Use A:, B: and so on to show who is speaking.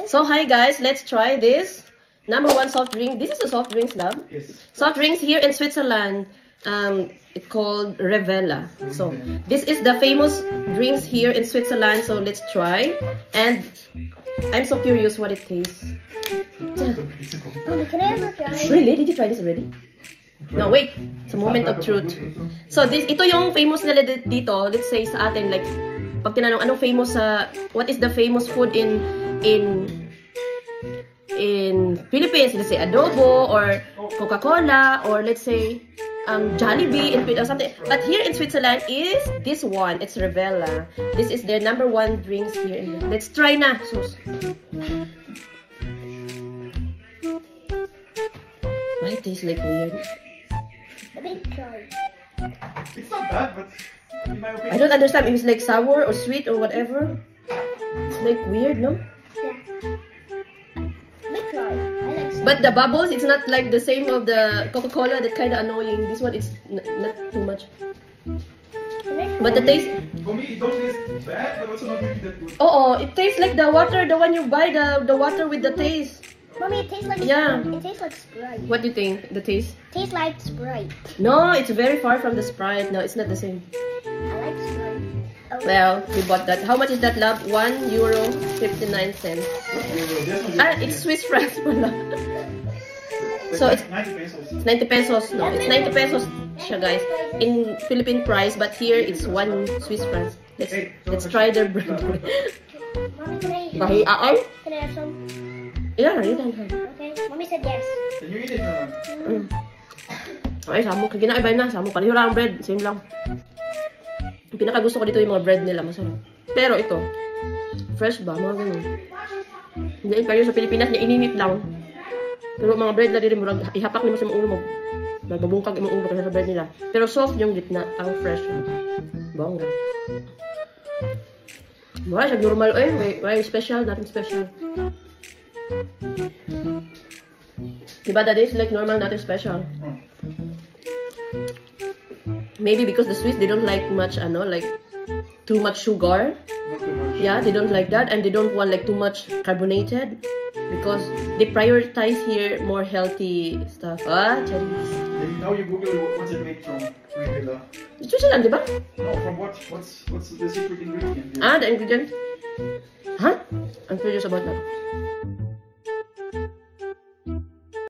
A: So hi guys, let's try this #1 soft drink. This is a soft drinks, love.
B: Yes.
A: Soft drinks here in Switzerland. It's called Revella. So this is the famous drinks here in Switzerland. So let's try. And I'm so curious what it tastes.
C: Mommy, can I ever try?
A: Really? Did you try this already? No, wait. It's a moment of truth. So ito yung famous nila dito. Let's say sa atin, like, pag tinanong anong famous what is the famous food in Philippines, let's say adobo or Coca-Cola or let's say Jollibee or something. But here in Switzerland is this one. It's Revella. This is their #1 drinks here. Let's try na. Sus. Why it tastes like weird?
C: Let me try.
B: It's not bad, but in my opinion,
A: I don't understand if it's like sour or sweet or whatever. It's like weird, no?
C: Yeah. Let me try. I like some.
A: But the bubbles, it's not like the same of the Coca-Cola. That kind of annoying. This one is not too much. But the taste,
B: for me, it don't taste bad, but also not really that good.
A: oh, it tastes like the water, the one you buy, the water with the taste.
C: Mommy, it tastes like
A: Yeah.
C: It tastes like Sprite.
A: What do you think? The taste?
C: Tastes like Sprite.
A: No, it's very far from the Sprite. No, it's not the same.
C: I like Sprite. Oh,
A: Well, we bought that. How much is that, love? €1.59. It's Swiss francs pala. So it's
B: 90 pesos.
A: 90 pesos. No, it's 90 pesos siya, guys. In Philippine price, but here it's 1 Swiss francs. Let's try their bread.
C: Mommy, can I?
A: Kahiaan?
C: Can I have some?
A: Yeah, you can have.
C: Okay. Mommy said yes.
B: Can you eat it naman?
A: Ay, samo. Kaya ginaibay na. Samo. Pareho lang ang bread. Same lang. Yung pinakagusto ko dito yung mga bread nila. Masarap. Pero ito, fresh ba? Mga ganun. Hindi kayo sa Pilipinas niya ininit lang. Pero mga bread na rin, murag, ihapak nimo sa mga ulo mo. Magbabungkag yung ulo kasi sa bread nila. Pero soft yung gitna. Ang fresh. Bongga. Wala siya normal. Why special? Nothing special. Diba that is like normal, nothing special. Maybe because the Swiss, they don't like much, like too much sugar.
B: Not too much.
A: Yeah, they don't like that, and they don't want like too much carbonated because they prioritize here more healthy stuff. Cherries.
B: And now you Google what's it made from, Revella.
A: It's Switzerland, diba?
B: No, from what? What's the secret ingredient?
A: The ingredient. Huh? I'm curious about that.